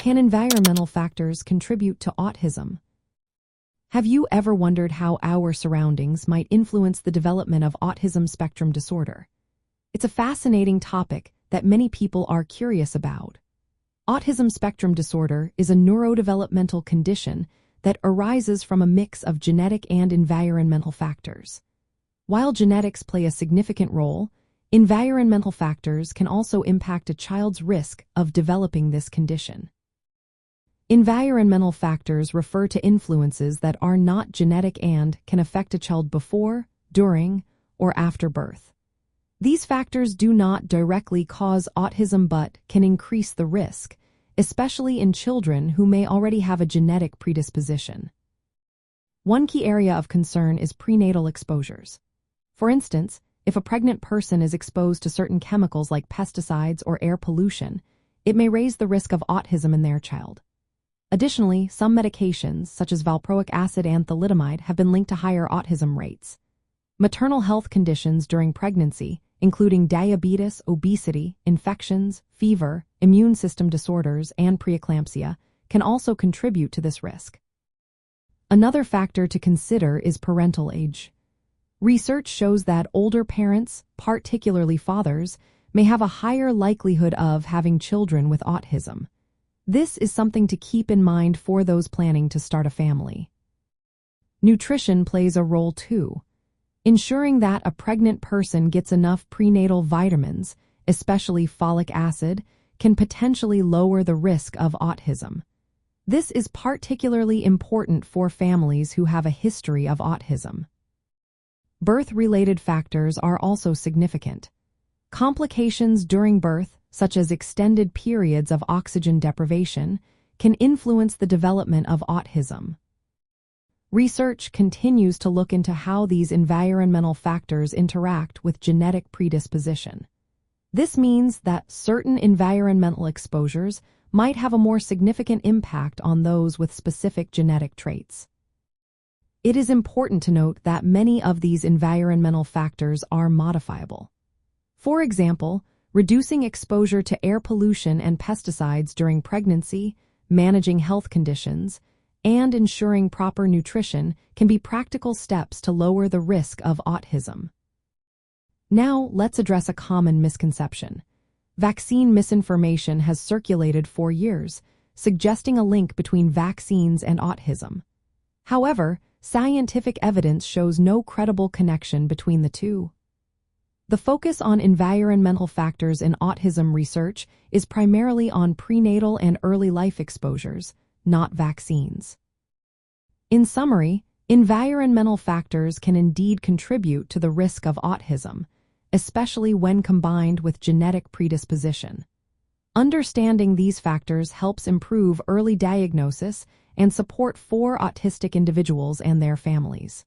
Can environmental factors contribute to autism? Have you ever wondered how our surroundings might influence the development of autism spectrum disorder? It's a fascinating topic that many people are curious about. Autism spectrum disorder is a neurodevelopmental condition that arises from a mix of genetic and environmental factors. While genetics play a significant role, environmental factors can also impact a child's risk of developing this condition. Environmental factors refer to influences that are not genetic and can affect a child before, during, or after birth. These factors do not directly cause autism but can increase the risk, especially in children who may already have a genetic predisposition. One key area of concern is prenatal exposures. For instance, if a pregnant person is exposed to certain chemicals like pesticides or air pollution, it may raise the risk of autism in their child. Additionally, some medications, such as valproic acid and thalidomide, have been linked to higher autism rates. Maternal health conditions during pregnancy, including diabetes, obesity, infections, fever, immune system disorders, and preeclampsia, can also contribute to this risk. Another factor to consider is parental age. Research shows that older parents, particularly fathers, may have a higher likelihood of having children with autism. This is something to keep in mind for those planning to start a family. Nutrition plays a role too. Ensuring that a pregnant person gets enough prenatal vitamins, especially folic acid, can potentially lower the risk of autism. This is particularly important for families who have a history of autism. Birth-related factors are also significant. Complications during birth, such as extended periods of oxygen deprivation, can influence the development of autism. Research continues to look into how these environmental factors interact with genetic predisposition. This means that certain environmental exposures might have a more significant impact on those with specific genetic traits. It is important to note that many of these environmental factors are modifiable. For example, reducing exposure to air pollution and pesticides during pregnancy, managing health conditions, and ensuring proper nutrition can be practical steps to lower the risk of autism. Now, let's address a common misconception. Vaccine misinformation has circulated for years, suggesting a link between vaccines and autism. However, scientific evidence shows no credible connection between the two. The focus on environmental factors in autism research is primarily on prenatal and early life exposures, not vaccines. In summary, environmental factors can indeed contribute to the risk of autism, especially when combined with genetic predisposition. Understanding these factors helps improve early diagnosis and support for autistic individuals and their families.